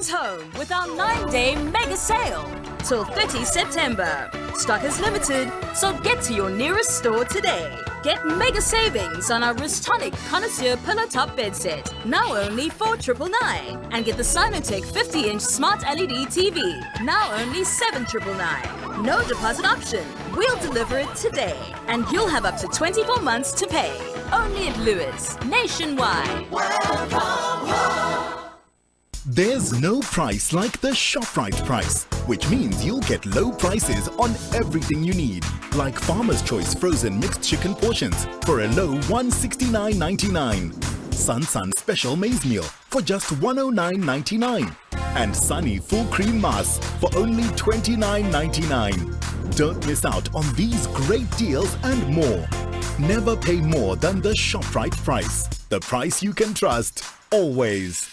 comes home with our 9-day mega sale till 30 September. Stock is limited, so get to your nearest store today. Get mega savings on our Rustonic Connoisseur Pillow Top bed set, now only $4,999, and get the Sinotech 50-inch smart LED TV, now only $7,999. No deposit option. We'll deliver it today, and you'll have up to 24 months to pay. Only at Lewis, nationwide. Welcome home. There's no price like the ShopRite price, which means you'll get low prices on everything you need, like Farmer's Choice frozen mixed chicken portions for a low $169.99, Sun special maize meal for just $109.99, and Sunny full cream mass for only $29.99. Don't miss out on these great deals and more. Never pay more than the ShopRite price. The price you can trust, always.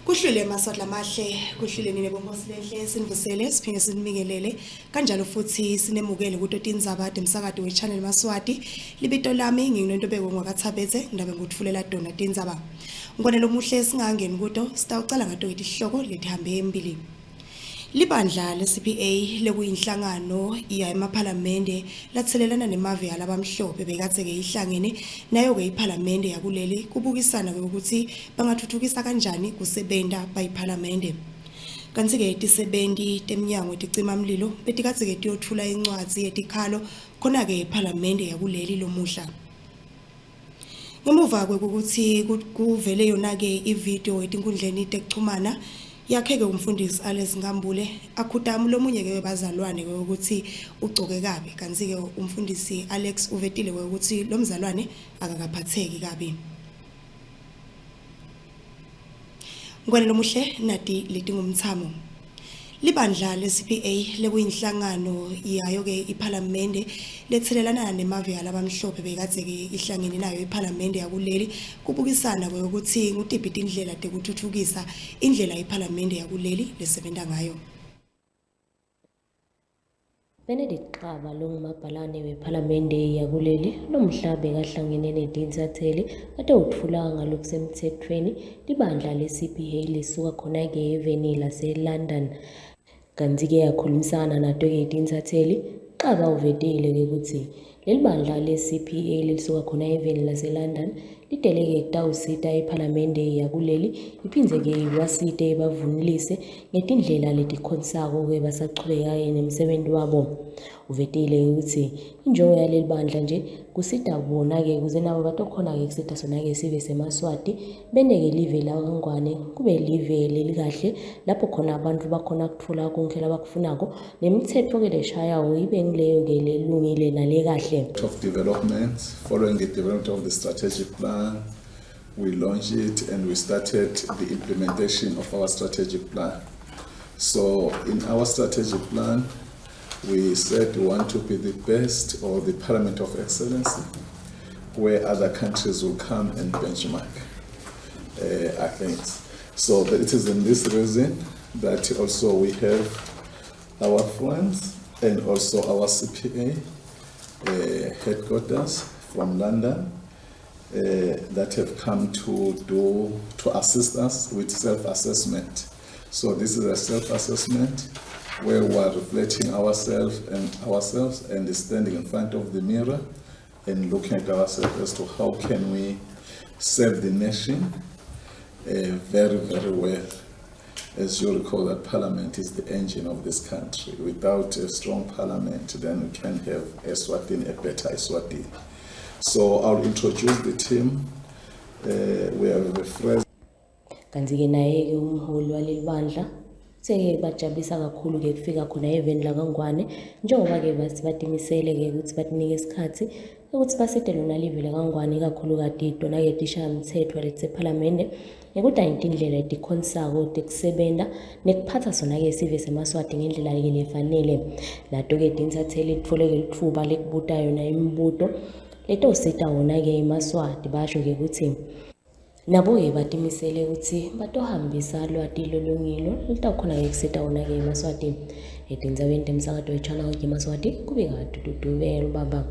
Kuhlile masodla mahle kuhlile nine bombosilehle sinivusele siphinde sinibingelele kanjalo futhi sinemukele kuTotindzaba emsakado weChannel Maswati libito lami nginentobeko ngwakathabethe ndabe ngutfulela dona Tindzaba ngonelo muhle singangeni kuto sitawucala ngato ihloko letihambe embili Libandla le-CPA lekuyinhlangano iya emaphalamende lathelelana nemave alabamhlophe bekatheke ihlangene nayo ke iphalamende yakuleli kubukisana ukuthi bangathuthukisa kanjani kusebenta bayiphalamende kanti ke tisebendi temnyango eticima mlilo betikatheke tiyothula incwadi yetikhalo khona ke iphalamende yakuleli lomuhla ngemuva kwekuthi kuvele yona ke ivideo etinkundleni tekuxhumana yakheke umfundisi Alex Ngambule akhutama lomunye ke webazalwane ukuthi ugcoke kabi kanti ke umfundisi Alex uvetile ukuthi lo mzalwane akakaphatheki kabi ngwane lomuhle nati letingumthamo Libandla le-CPA lekuyinhlangano yayo ke iphalamende lethelelana nemave alabamhlophe bekatheke ihlangene nayo iphalamende yakuleli kubukisana ukuthi ngutiphi indlela tekuthuthukisa indlela iphalamende yakuleli lesebenta ngayo Benedict Xaba longumabhalane wephalamende yakuleli lomhlabe kahlangene neDinsatheli ade uthula ngalokusemthethweni libandla le-CPA lisuka khona ke eveni lase-London kanti ke yakhulumisana nato ke Dinsatheli Xaba uvetile ke ukuthi leli bandla le-CPA lisuka khona eveni lase-London lideleke kutawusita iphalamende yakuleli iphindze ke wasite bavunulise ngetindlela letikhonsako ke basachubeka nemsebenzi wabo uvetile ukuthi injongo yaleli bandla nje kusita bona ke kuze nabo batokhona ke kusita sona ke sibe semaswati beneke live la kangwane kube live lelikahle lapho khona abantu bakhona kuthola konke labakufunako nemithetho ke leshayawo ibe ngileyo ke lelungile nale kahle of development following the development of the strategic plan we launched it and we started the implementation of our strategic plan. So in our strategic plan, we said we want to be the best or the parliament of excellence where other countries will come and benchmark our things. So it is in this reason that also we have our friends and also our CPA headquarters from London that have come to assist us with self-assessment. So this is a self-assessment where we are reflecting ourselves and standing in front of the mirror and looking at ourselves as to how can we serve the nation very, very well. As you recall, that Parliament is the engine of this country. Without a strong Parliament, then we can have Eswatini, a better Eswatini. So I'll introduce the team. We have a friend. Kanti-ke naye-ke umholi waleli bandla seke bajabulisa kakhulu ke kufika khona event la Kangwane njengoba ke batimisele ke ukuthi batinike isikhathi ukuthi basete lona livele kangwane ikakhulukazi idona-ke tishayamithetho lesephalamende ngekudayinta indlela etikhonsako tekusebenta nekuphatha sona-ke sive semaswati ngendlela-ke lefanele. Nato-ke tinsatheli litfoleke litfuba lekubuta yona imibuto letosita wona-ke emaswati basho-ke ukuthi nabo-ke batimisele ukuthi batohambisa lwati lolungilo litawukhona-ke kuseta wona-ke emaswati etindzabeni temsakato wechannel yemaswati kubika Dudubele baba.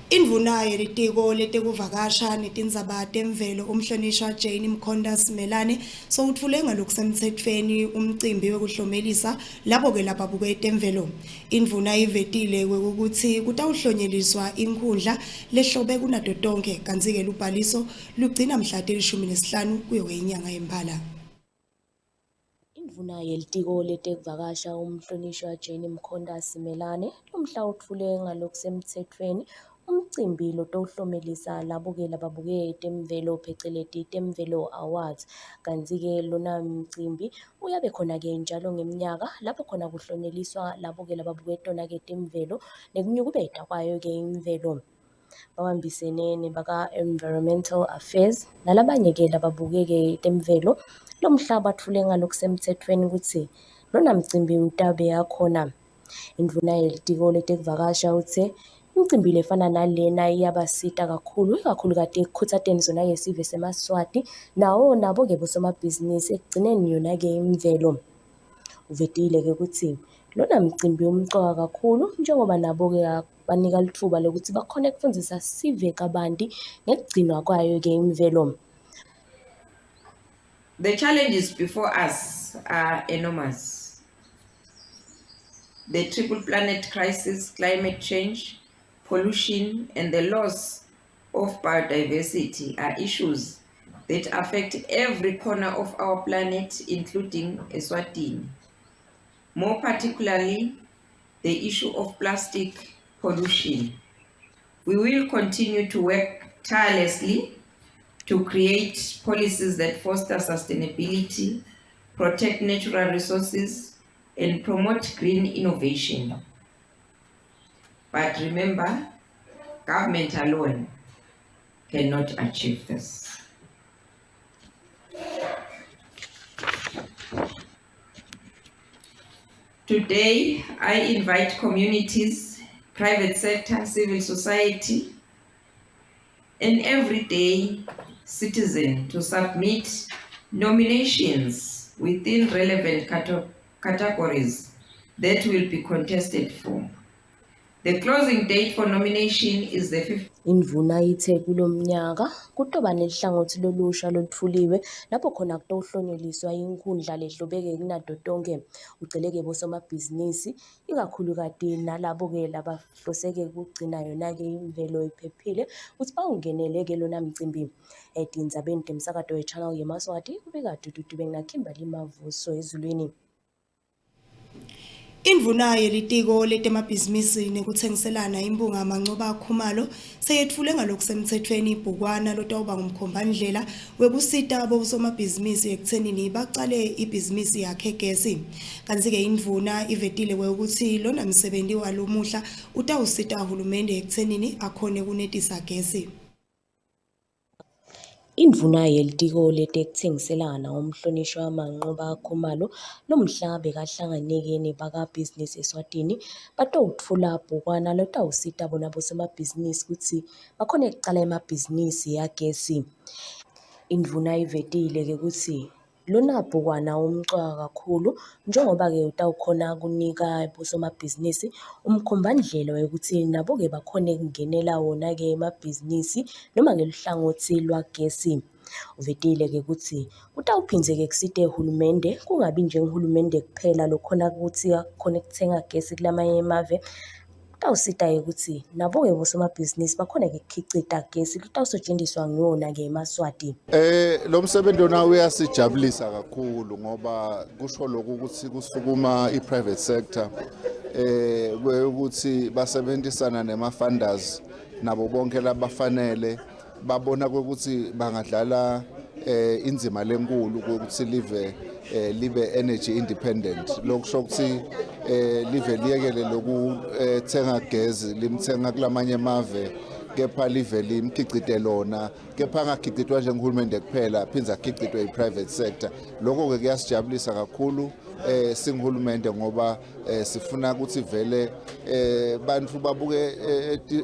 Indvuna yelitiko letekuvakasha netindzaba temvelo umhlonishwa Jane Mkhonda Simelane sowutfule ngalokusemtsetfweni umcimbi wekuhlomelisa lapho-ke lababuke temvelo. Indvuna ivetile ukuthi kutawuhlonyeliswa inkhundla lehlobe kunato tonke kantsi-ke lubhaliso lugcina mhla 15 kuyo inyanga yeMphala. Indvuna yelitiko letekuvakasha umhlonishwa Jane Mkhonda Simelane lomhla utfule ngalokusemtsetfweni umcimbi lotawuhlomelisa labo-ke lababuke temvelo pheceleti temvelo awards. Kantsi-ke lona mcimbi uyabe khona-ke njalo ngeminyaka lapho khona kuhlonyeliswa labo-ke lababuke tona-ke temvelo nekunyukubeta kwayo-ke imvelo. Babambisene nebaka-Environmental Affairs nalabanye-ke lababuke-ke temvelo lomhla batfule ngalokusemtsetfweni ukuthi lona mcimbi utabe yakhona. Indvuna yelitiko letekuvakasha utse imicimbi lefana nalena iyabasita kakhulu ikakhulukazi ekukhuthateni zona-ke sive semaswati nabo-ke bosomabhizinisi ekugcineni yona-ke imvelo. Uvetile-ke ukuthi lona mcimbi umcoka kakhulu njengoba nabo-ke banika litfuba lokuthi bakhone kufundzisa sive kabanti ngekugcinwa kwayo-ke imvelo. The challenges before us are enormous. The triple planet crisis, climate change, pollution, and the loss of biodiversity are issues that affect every corner of our planet, including Eswatini. More particularly, the issue of plastic pollution. We will continue to work tirelessly to create policies that foster sustainability, protect natural resources, and promote green innovation. But remember, government alone cannot achieve this. Today, I invite communities, private sector, civil society, and everyday citizen to submit nominations within relevant categories that will be contested for. The closing date for nomination is the 5th. Indvuna ithe kulomnyaka kutoba nelihlangothi lolusha lolutfuliwe lapho khona kutawuhlonyeliswa inkhundla lehlobeke kunato tonke ugceleke bosomabhizinisi ikakhulukazi nalabo-ke labahloseke kugcina yona-ke imvelo iphephile ukuthi bawungenele-ke lona mcimbi. Etindzabeni temsakato wechannel yemaswati kubika Dudubele naKimberly Mavuso ezulwini. Indvuna yelitiko letemabhizinisi nekutsengiselana imbunga Mancoba Khumalo seyetfule ngalokusemtsetfweni ibhukwana lotawuba ngumkhombandlela wekusita bosomabhizinisi ekutsenini bacale ibhizinisi yakhe gesi. Kantsi-ke indvuna ivetile ukuthi lona msebenzi walomuhla utawusita uhulumende ekutsenini akhone kunetisa gesi. Indvuna yelitiko letekutsengiselana umhlonishwa Mancoba Khumalo lomhla bekahlanganeke nebakabhizinisi Eswatini batawutfula bhukwana lotawusita bona bosomabhizinisi ukuthi bakhone kucala emabhizinisi yagesi. Indvuna ivetile-ke ukuthi lona bhukwana umcoka kakhulu njengoba-ke utawukhona kunika bosomabhizinisi umkhombandlela wekuthi nabo-ke bakhone kungenela wona-ke emabhizinisi noma ngeluhlangothi lwagesi. Uvetile-ke ukuthi utawuphindze-ke kusite uhulumende kungabi nje uhulumende kuphela lokhona ukuthi akhone kuthenga gesi kulamanye emave. Utawusita-ke ukuthi nabo-ke bosomabhizinisi bakhona-ke kukhicita gesi lutawusetshenziswa ngiwona-ke emaswati. Lo msebenzi wona uyasijabulisa kakhulu ngoba kusho lokho ukuthi kusukuma i-private sector ukuthi basebenzisana nema-funders nabo bonke labafanele babona ukuthi bangadlala inzima lenkulu ukuthi live libe energy independent. Lokusho ukuthi live liyekele lokuthenga gesi limthenga kulamanye mave kepha live limkhicite lona kepha angakhicitwa njengehulumende kuphela phinza akhicitwe i-private sector. Lokho ke kuyasijabulisa kakhulu singihulumende ngoba sifuna ukuthi vele bantu babuke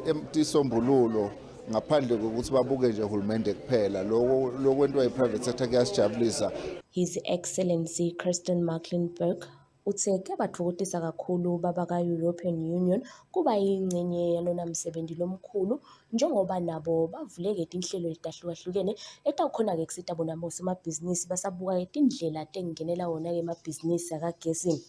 etisombululo ngaphandle kokuthi babuke nje uhulumende kuphela. Lokwentwa i-private sector kuyasijabulisa. His Excellency Kirsten Mecklenburg uthe kuyabathokozisa kakhulu babaka-European Union kuba yingcenye yalona msebenzi lomkhulu njengoba nabo bavuleke inhlelo ezahlukahlukene etawukhona-ke kusita bona osomabhizinisi basabuka indlela tengingenela wona-ke emabhizinisi akagesi.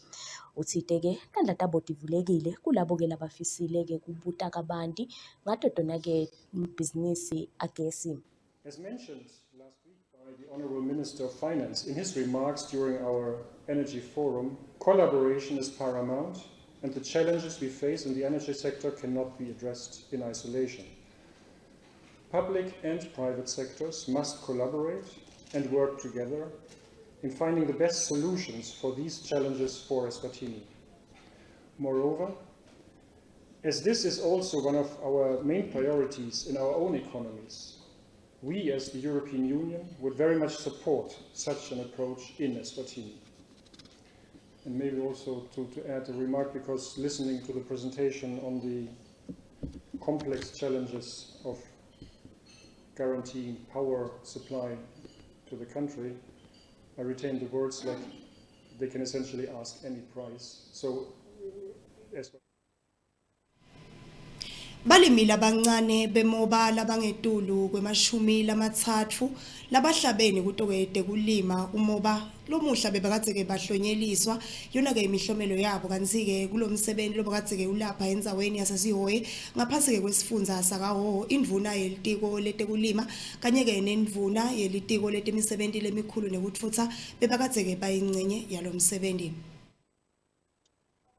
Uthite-ke kandla tabo tivulekile kulabo-ke labafisile-ke kubuta kabanti ngato tona-ke ibhizinisi agesi. As mentioned last week by the Honourable Minister of Finance in his remarks during our Energy Forum, collaboration is paramount and the challenges we face in the energy sector cannot be addressed in isolation. Public and private sectors must collaborate and work together in finding the best solutions for these challenges for Eswatini. Moreover, as this is also one of our main priorities in our own economies, we as the European Union would very much support such an approach in Eswatini. And maybe also to add a remark, because listening to the presentation on the complex challenges of guaranteeing power supply to the country, I retain the words like they can essentially ask any price. So, Balimi labancane bemoba labangetulu kwemashumi 3 labahlabene kutokede kulima umoba lomuhla bebakade ke bahlonyeliswa yona ke imihlomelo yabo kanzi ke kulomsebenzi lobakade ke ulapha endzaweni yasesihoye ngaphansi ke kwesifundza sakaho indvuna yelitiko letekulima kanye ke nendvuna yelitiko letemisebenzi lemikhulu nekutfutsa bebakade ke bayingcenye yalomsebenzi.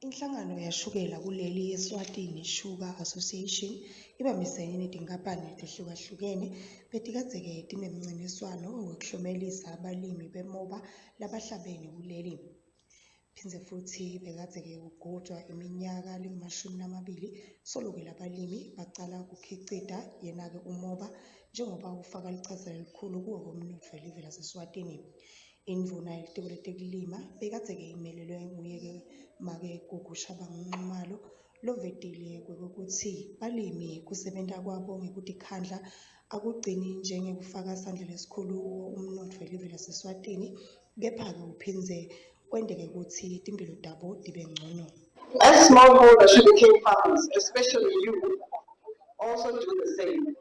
Inhlangano yashukela kuleli yeSwatini Sugar Association ibambisene netinkampani tehlukahlukene betikadzeke tinemncintiswano wokuhlomelisa abalimi bemoba labahlabene kuleli. Phindze futhi bekadzeke kugujwa iminyaka lengama-20 soloke labalimi bacala kukhicita yena-ke umoba njengoba ufaka lichaza elikhulu kuwo komnotfo welive laseSwatini. Indvuna yelitiko letekulima bekadzeke imelelwe nguye-ke make Gugushaba Nxumalo lovetile kwekuthi balimi kusebenta kwabo ngekutikhandla akugcini njengekufaka sandla lesikhulu umnotfo welive laseSwatini kepha-ke uphindze kwendeke ukuthi timphilo tabo tibe ngcono. As smallholder sugarcane farmers, especially you, also do the same.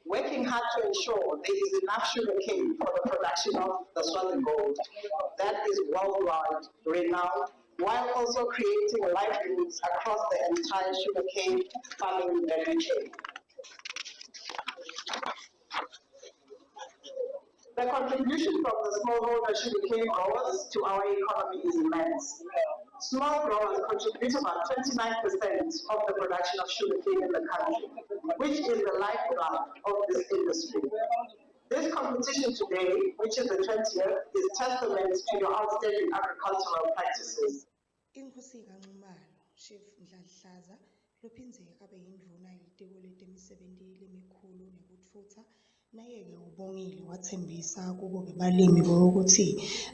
Working hard to ensure there is enough sugarcane for the production of the Swazi Gold that is worldwide renowned, while also creating livelihoods across the entire sugarcane farming value chain. The contribution from the smallholder sugarcane growers to our economy is immense. Small growers contribute about 29% of the production of sugarcane in the country, which is the lifeblood of this industry. This competition today, which is the 20th, is testament to your outstanding agricultural practices. Inkosika Nxumalo, Chief Mdladlaza, lophindze abe yindvuna yelitiko letemisebenzi lemikhulu nekutfutsa naye-ke ubongile wathembisa kubo-ke balimi bokuthi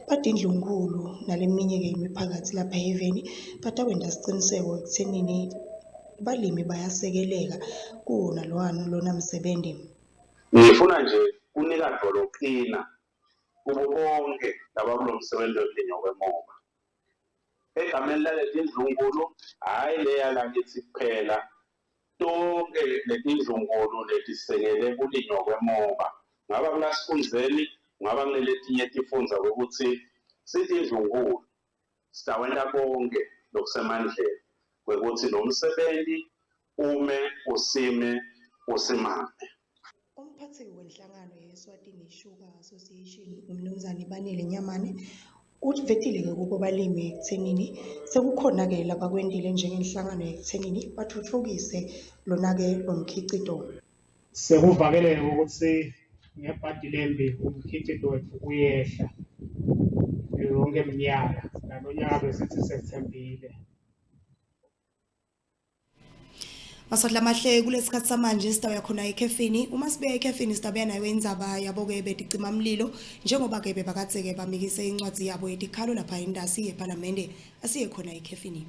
badindlunkulu naleminye-ke imiphakathi lapha eveni batakwenza isiqiniseko ekuthenini balimi bayasekeleka kuwona lona msebenzi. Ngifuna nje unika doloqina kubo bonke labakulo msebenzi wokulinywa kwemoba. Egameni lalezi ndlunkulu hayi leya lakithi kuphela tonke leti ndlunkulu letisekele kulinywa kwemoba ngaba kulasifundzeni ngaba kuneletinye tifundza ukuthi sithi ndlunkulu sitawenta konke lokusemandleni kwekuthi lo msebenzi ume usime usimame. Umphathi wenhlangano yeSwatini Sugar Association umnumzane Banele Nyamane uvetile-ke kubo balimi ekuthenini sekukhona-ke labakwendile njengenhlangano ekuthenini bathuthukise lona-ke lomkhicito. Sekuvakele ukuthi ngebhadi lembi umkhicito wethu uyehla yonke iminyaka nalo nyaka besithi sethembile. Masodla mahle kulesikhathi samanje sitawuya khona ekhefini. Uma sibuya ekhefini sitabuya nayo indzaba yabo-ke beticima mlilo njengoba-ke bebakadze-ke bamikise incwadzi yabo yetikhalo lapha endasi yePhalamende. Asiye khona ekhefini.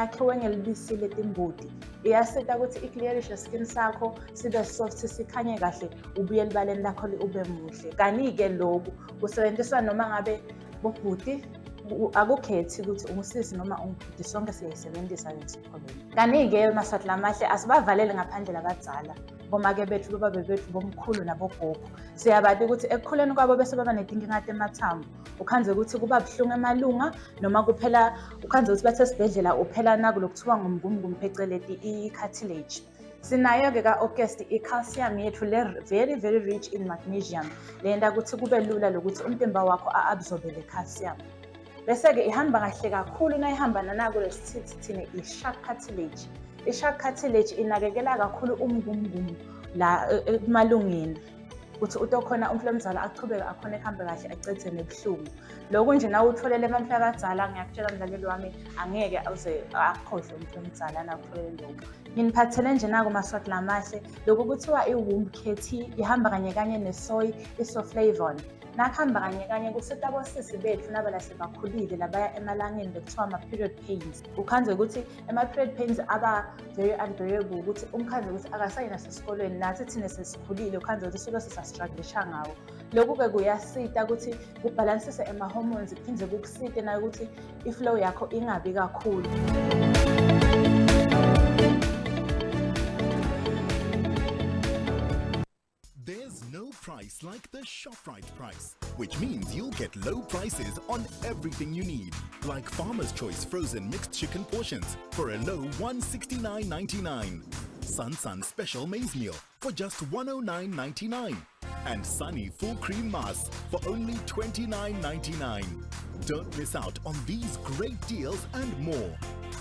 Yakhiwe ngelibisi letimbudi iyasita ukuthi iclearishe skin sakho sibe soft sikhanye kahle ubuye elibaleni lakho ube muhle. Kani-ke lokhu kusebenziswa noma ngabe bobhuti akukhethi ukuthi ungusisi noma ungubhuti sonke siyayisebenzisa lesikhobeni. Kani-ke masodla amahle asibavalele ngaphandle labadzala bomake bethu bobabe bethu bomkhulu nabogogo. Siyabati ukuthi ekukhuleni kwabo bese baba netinkinga temathambo. Ukhanze ukuthi kuba buhlungu emalunga noma kuphela ukhanze ukuthi bathe esibhedlela uphela nakulokuthiwa ngumgumgum pheceleti i-cartilage. Sinayo-ke ka-August i-calcium yethu very rich in magnesium lenta ukuthi kube lula lokuthi umtimba wakho a-absorbe le calcium. Bese-ke ihamba kahle kakhulu nayihamba nakulesithi thina i-shark cartilage. I-shark cartilage inakekela kakhulu umgumgum la emalungeni ukuthi utokhona umflamzala aqhubeke akhona ehambe kahle acede nebuhlungu. Lokhu nje nawe utholele emamhlakazala ngiyakutshela mdlaleli wami angeke uze akhohlwe umflamzala nakutholele lokhu. Nginiphathele nje nako masodla amahle lokhu kuthiwa i-womb care ihamba kanye kanye nesoy isoflavon. Nakuhamba kanye kanye kusita abosisi bethu nabala sebakhulile labaya emalangeni bekuthiwa ama-period pains. Ukhanze ukuthi ama-period pains aba very unbearable ukuthi umkhanze ukuthi akasayi nasesikolweni nathi thina sesikhulile ukhanze ukuthi suke sisastruglisha ngawo. Lokhu-ke kuyasita ukuthi kubhalansise ama-hormones kuphinde kukusite nayo ukuthi i-flow yakho ingabi kakhulu. There's no price like the ShopRite price, which means you'll get low prices on everything you need, like Farmer's Choice frozen mixed chicken portions for a low $169.99, Sun special maize meal for just $109.99, and Sunny full cream mass for only $29.99. Don't miss out on these great deals and more.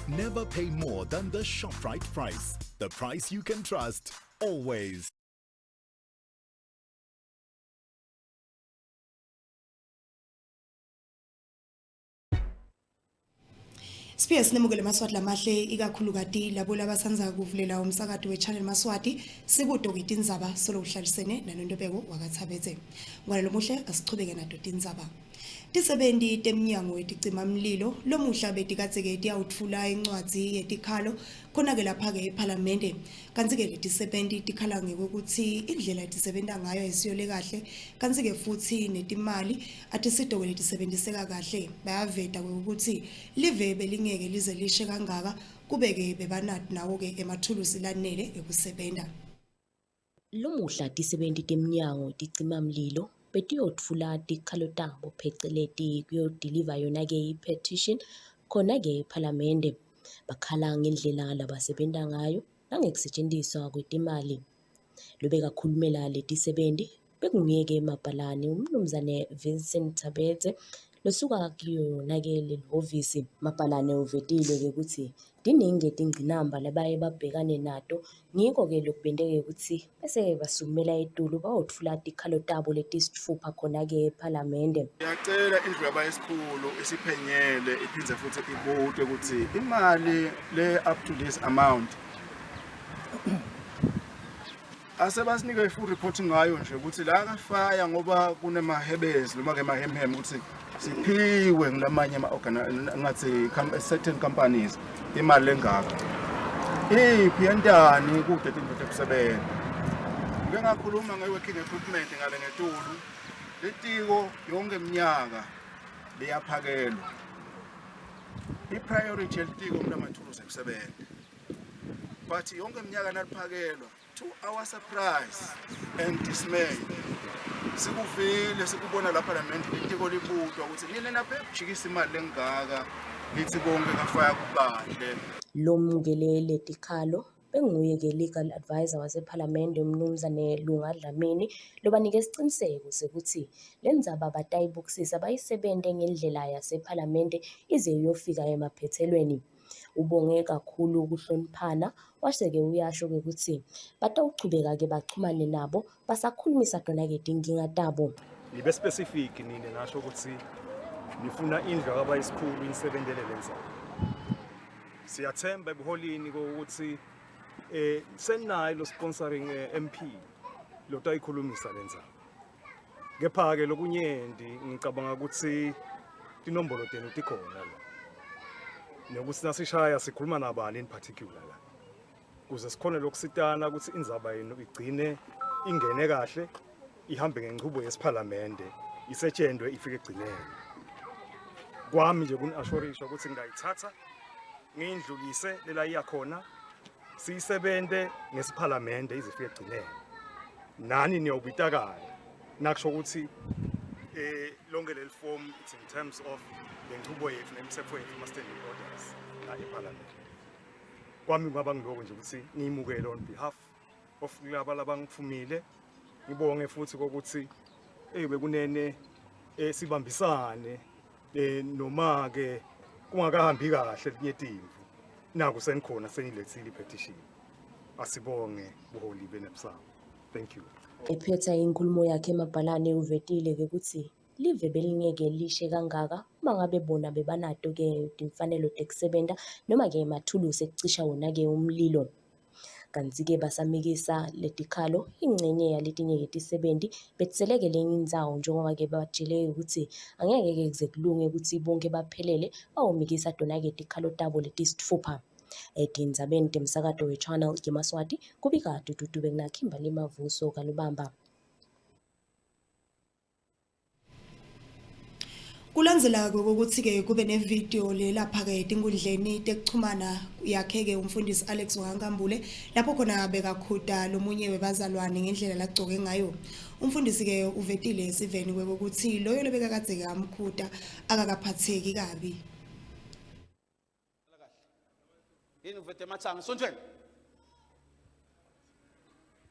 Never pay more than the ShopRite price. The price you can trust, always. Siphinde sinemukele Maswati lamahle ikakhulukati labo labasanza kuvulela umsakazo weChannel Maswati sikude kwitindzaba solo kuhlalisene nanondobeko wakathabethe. Ngalo muhle asichubeke nato tindzaba. Tisebendi temnyango weticima mlilo lomuhla betikadzeke tiyawutfula incwadzi yetikhalo khona-ke lapha-ke ePhalamende. Kanti-ke letisebendi tikhala ngekuthi indlela tisebenta ngayo ayisiyole kahle, kanti-ke futhi netimali atisitoke letisebenziseka kahle. Bayaveta ukuthi live belingeke lize lishe kangaka kubeke bebanati nawo-ke emathulusi lanele ekusebenta. Lomuhla tisebendi temnyango ticima mlilo betiyotfula tikhalo tabo pheceleti kuyodiliva yona-ke i-petition khona-ke ePhalamende. Bakhala ngendlela labasebenta ngayo nangekusetshenziswa kwetimali. Lobekakhulumela letisebenti bekungiyeke Mabhalane umnumzane Vincent Tabete losuka kuyo yona-ke leli hhovisi. Mabhalane uvetile-ke ukuthi diningi tingqinamba labaye babhekane nato, ngiko-ke lokubente-ke ukuthi bese basukumela etulu bayotfula tikhalo tabo letisitfupha khona-ke ePhalamende. Ngiyacela indlu yabayisikhulu isiphenyele iphindze futhi ibuke ukuthi imali le up to this amount asebasinika i-full report ngayo nje ukuthi la kafaya ngoba kunemahebezi noma ke mahemhem ukuthi siphiwe ngilamanye ngathi certain companies imali lengaka iphi yendani kude indlu yokusebenza. Ngike ngakhuluma nge-working equipment ngale ngetulu letiko yonke iminyaka liyaphakelwa i-priority yelitiko kulamathuluzi okusebenza, but yonke iminyaka naliphakelwa to our surprise and dismay sikuvile sikubona la Parliament litiko libutwa ukuthi nini naphe kujikisa imali lengaka lithi konke kafaya kubahle. Lo mukele letikhalo benguye-ke legal advisor wasePhalamende umnumzane Lunga Dlamini lobanike isiqiniseko sekuthi le ndzaba batayibukisisa bayisebente ngendlela yasePhalamende ize iyofika emaphethelweni. Ubonge kakhulu ukuhloniphana, wase-ke uyasho-ke ukuthi batawuchubeka-ke baxhumane nabo basakhulumisa tona-ke tinkinga tabo. Nibe specific nini nasho ukuthi nifuna indlu yabayisikhulu inisebentele lenzaba. Siyathemba ebuholini ukuthi senayo lo sponsoring MP lo tayikhulumisa lenzaba. Kepha-ke lokunyendi ngicabanga ukuthi tinombolo tenu tikhona la. Nokuthi nasishaya sikhuluma nabani in particular la. Kuze sikhona lokusitana ukuthi indzaba yenu igcine ingene kahle, ihambe ngenqubo yesiphalamende, isetshenzwe ifike egcineni. Kwami nje kuni-assurisha ukuthi ngiyayithatha ngiyindlulise lela iyakhona siyisebente ngesiphalamende izifike egcineni. Nani niyobitakala nakusho ukuthi lonke leli form it's in terms of lenqubo yethu nemithetho yethu ama-standing orders la ePhalamende. Kwami ngaba ngiloko nje ukuthi ngiyimukele on behalf of laba labangifumile, ngibonge futhi ukuthi bekunene sibambisane noma ke kungakahambi kahle linye timvu naku senikhona senilethile petition. Asibonge buholi benebusamo. Thank you. Ephetha inkulumo yakhe Mabhalane uvetile-ke ukuthi live belingeke lishe kangaka uma ngabe bona bebanato-ke timfanelo tekusebenta noma-ke emathuluzi ekucisha wona-ke umlilo. Kanti-ke basamikisa letikhalo ingcenye yaletinye-ke tisebenti betseleke lenye indzawo njengoba-ke batshele ukuthi angeke-ke kuze kulunge ukuthi bonke baphelele bawomikisa tona-ke tikhalo tabo letisitfupha. Etindzabeni temsakato we-Channel yeMaswati kubika Dudube na Kimberly Mavuso Kalubamba. Kulandzela ukuthi-ke kube nevideo lapha-ke tinkundleni tekuchumana yakhe-ke umfundisi Alex Wankambule lapho khona bekakhuda lomunye webazalwane ngendlela lagcoke ngayo. Umfundisi-ke uvetile esiveni ukuthi loyo lebekakadze amkhuda akakaphatheki kabi. Yini uvete mathanga sontweni.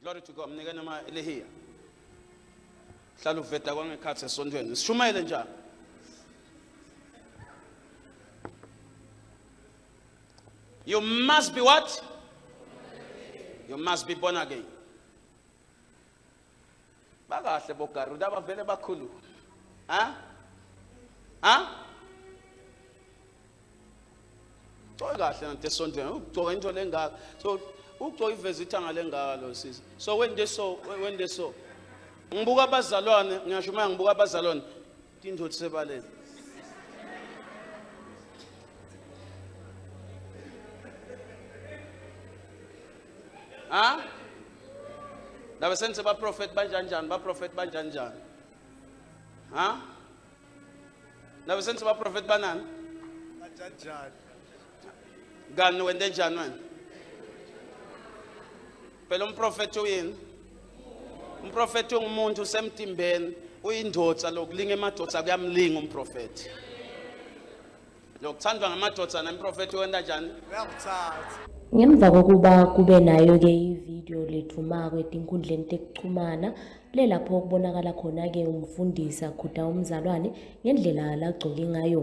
Glory to God. Mnika noma elehiya. Hlala uveta kwangekhathi esontweni. Sishumayele njani? You must be what? You must be born again. Bakahle bogaru dabavele bakhulu. Toy kahle nante sontweni ugcoka into lengaka. So ugcoka ivezi ithanga lengaka lo sisi. So when they saw ngibuka abazalwane ngiyasho manje ngibuka abazalwane tindothi sebaleni. Nabe senze ba prophet banjanjani nabe senze ba prophet banani banjanjani ngani wende njani wena phela umprofeti uyini umprofeti ungumuntu usemtimbeni uyindodza lokulinga emadodza kuyamlinga umprofeti lokuthandwa ngamadoda nemprofethi wenda njani Ngemva kokuba kube nayo-ke ividiyo lethumako etinkundleni tekuchumana lapho kubonakala khona-ke umfundisi akhuda umzalwane ngendlela lagcoke ngayo.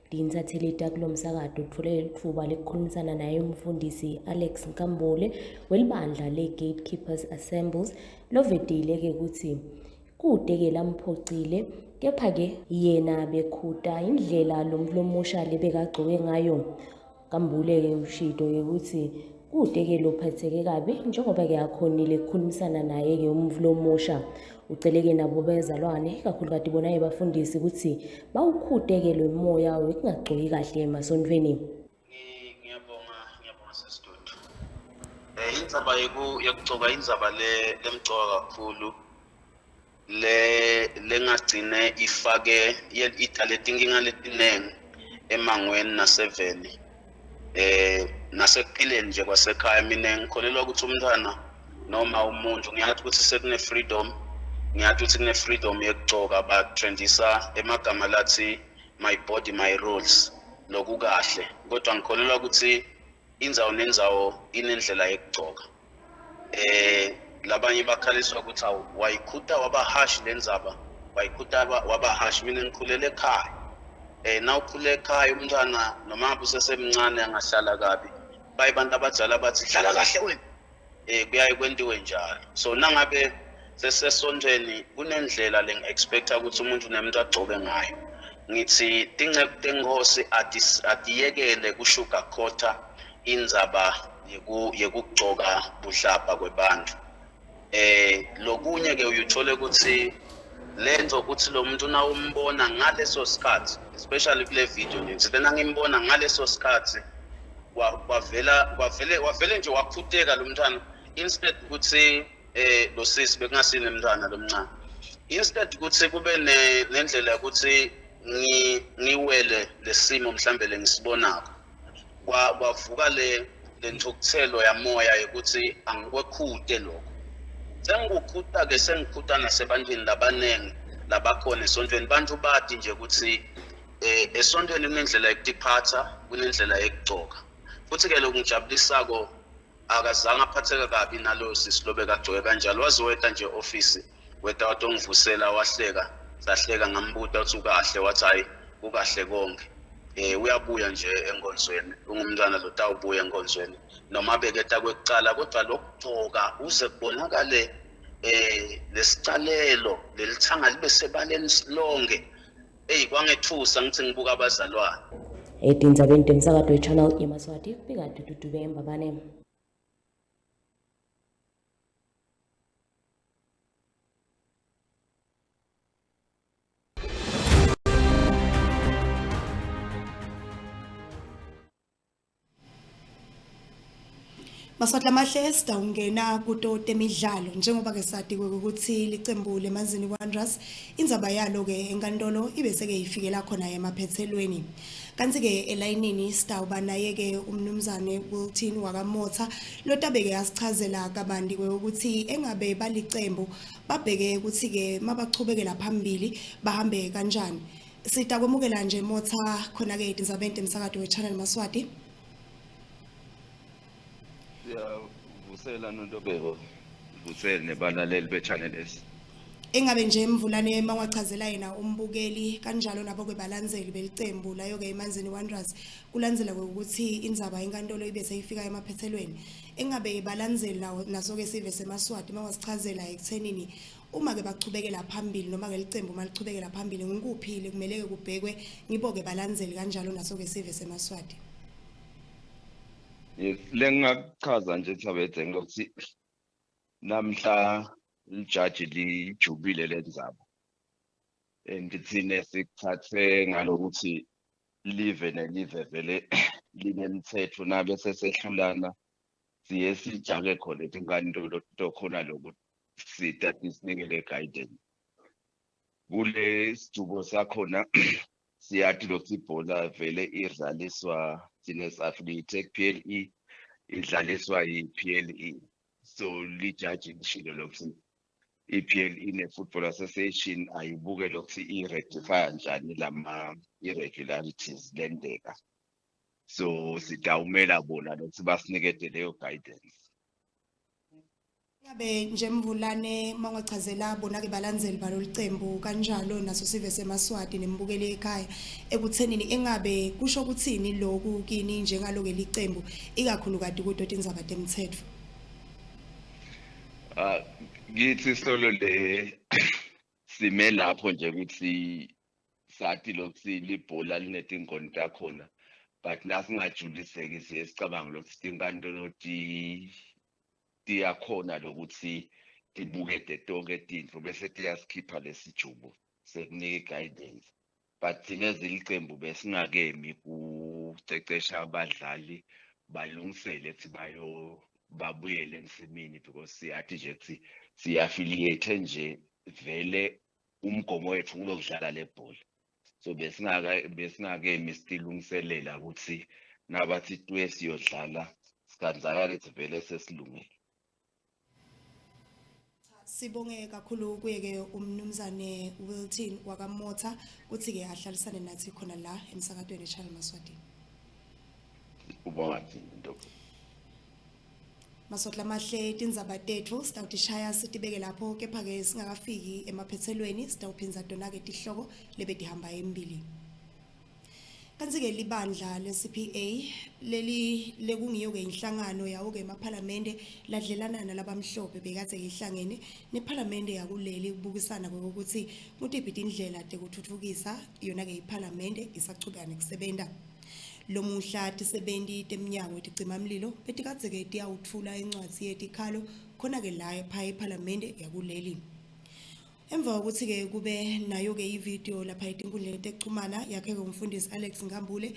Dintsathelita kulo msakato uthole ithuba lekukhulumisana naye umfundisi Alex Nkambule welibandla le-Gatekeepers Assemblies lovedile-ke ukuthi kude-ke lamphoxile kepha-ke yena bekhuda indlela lo muntu lomusha lebekagcoke ngayo. Nkambule-ke ushido-ke ukuthi kude-ke lophatheke kabi njengoba-ke akhonile ukukhulumisana naye-ke umuvu lomusha. Uceleke nabo bezalwane kakhulukazi bona bafundisi ukuthi bawukhude-ke lo moya wekungagcoki kahle emasontweni. Ngiyabonga sesidudu. Indzaba yokugcoka indzaba lemgcoka kakhulu lengagcine ifake idale inkinga letinengi emangweni naseveli. Nasekuphileni nje kwasekhaya mina ngikholelwa ukuthi umntwana noma umuntu ngiyathi ukuthi sekune freedom ngiyathi ukuthi kune freedom yokugcoka batrendisa emagama lathi my body my rules lokhu kahle kodwa ngikholelwa ukuthi indzawo nendzawo inendlela yokugcoka. Labanye bakhaliswa ukuthi wayikhuta wabahash lendzaba wayikhuta wabahash mina ngikhulele ekhaya. Nawukhule ekhaya umntwana noma ngabe usesemncane angahlala kabi bayibantu abadala bathi hlala kahle wena kuyaye kwenziwe njalo. So nangabe sesesontweni kunendlela lengi-expecta ukuthi umuntu nemuntu agcoke ngayo. Ngithi tingcebo tengosi atiyekele kushugarcoata indzaba yekugcoka buhlapa kwebantu. Lokunye ke uyuthole ukuthi lenzo ukuthi lo muntu na umbona ngaleso sikhathi especially kule video ngithi lena ngimbona ngaleso sikhathi wavele nje wakhuteka lo mntwana instead ukuthi lo sisi bekungasini umntwana lomncane instead ukuthi kube nendlela ukuthi ngiwele lesimo mhlambe lengisibonako kwavuka le nthukuthelo yamoya ukuthi angikwekhute lokho. Sengikhuta ke sengikhuta nasebantwini labanengi labakhona esontweni bantu bathi nje ukuthi esontweni kunendlela yokutiphatha kunendlela yokugcoka futhi ke lokungijabulisako akazange aphatheka kabi nalo sisi lobe kagcoke kanjalo wazoweta nje office weta watongivusela wahleka sahleka ngambuta uthi ukahle wathi hayi kukahle konke. Uyabuya nje enkonzweni ungumntwana lo tawubuya enkonzweni noma beketa kwekucala kodwa lokugcoka uze kubonakale lesicalelo lelithanga libe sebaleni silonge kwangethusa ngithi ngibuka abazalwane. Etindzabeni temsakato we-Channel yeMaswati bika Dudube Mbabane. Maswatla mahle sidawungena kuto temidlalo njengoba ke sathi ukuthi licembu leManzini Wanderers indzaba yalo ke enkantolo ibese ke ifikela khona emaphethelweni. Kanti ke elayinini sidawuba naye ke umnumzane Wilton wakamotha lotabeke yasichazela kabandi ukuthi engabe balicembu babheke ukuthi ke mabachubekela phambili bahambe kanjani. Sita kwemukela nje motha khona ke indzabeni temsakato we-Channel Maswati. Vusela nontobeko vusele nebalaleli be-channel S. Engabe nje emvulane mawachazela yena umbukeli kanjalo nabo kwebalandzeli belicembu layo ke eManzini Wanderers kulandzela ukuthi indzaba enkantolo ibe seyifika emaphethelweni. Engabe balandzeli naso ke sive seMaswati mawasichazela ekuthenini uma ke bachubekela phambili noma ke licembu malichubekela phambili ngikuphi kumele ke kubhekwe ngiboke balandzeli kanjalo naso ke sive seMaswati. Yes, lengachaza nje Thabethe ngokuthi namhla ijaji lijubile lendzaba. Ngithine sikuthathe ngalokuthi live nelive vele linemithetho nabe sesehlulana siye sijake khona enkantolo khona lokho sithathe sinikele guidance. Kule sijubo sakhona siyathi lokhu ibhola vele idlaliswa Guinness Athlete PLE idlaliswa yi-PLE so lijaji lishilo lokhu EPL ne-Football Association ayibuke lokuthi i-rectify kanjani lama irregularities lendeka. So sidawumela bona lokuthi basinikeze leyo guidance. Ngabe nje Mvulane mangachazela bona ke balandzeli balolicembu kanjalo naso sive seMaswati nembukele ekhaya ekuthenini engabe kusho ukuthini lokhu kini njengaloke licembu ikakhulu kade kudoti indzaba temthetho. Ngithi solo le sime lapho nje ukuthi sathi lokuthi libhola linetinkono takhona but nasingajuliseki siyesicabanga lokuthi inkantolo tiyakhona lokuthi tibuke tonke tintfo bese tiyasikhipha lesijubo sekunika guidance but thina zilicembu besingakemi kucecesha abadlali balungisele ethi babuyele ensimini because siyathi nje ukuthi siyaffiliate nje vele umgomo wethu kulokudlala lebhola. So besingakemi sitilungiselela ukuthi nabathi twe siyodlala sikanzakala ethi vele sesilungile. Sibonge kakhulu kuye-ke umnumzane Wilton wakamotha kuthi-ke ahlalisane nathi khona la emsakatweni eChannel Maswati. Ubonga ndoda. Masotla mahle tindzaba tethu sitawutishaya sitibeke lapho kepha-ke singakafiki emaphethelweni sitawuphinza tona-ke tihloko lebetihamba embili. Kanti-ke libandla le-CPA leli lekungiyo-ke inhlangano yawo-ke emaphalamende ladlelana nalabamhlophe bekade ihlangene nephalamende yakuleli ukubukisana kokuthi kutiphi tindlela tekutfutfukisa yona-ke iphalamende isachubeka nekusebenta. Lomuhla tisebenti temnyango ticimamlilo betikadze-ke tiyawuthula incwadzi yetikhalo khona-ke la phaya iphalamende yakuleli. Emva kokuthi-ke kube nayo-ke ivideo lapha etinkundleni tekuchumana yakhe-ke umfundisi Alex Ngambule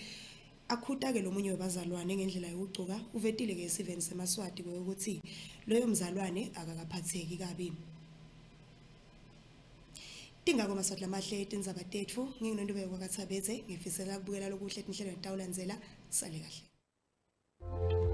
akhuta-ke lomunye webazalwane ngendlela yokugcoka uvetile-ke esiveni seMaswati ukuthi loyo mzalwane akakaphatheki kabi. Tingako Maswati lamahle tindzaba tetfu nginginondobeke kwakathabeze ngifisela kubukela lokuhle tinhlelo netawulandzela sale kahle.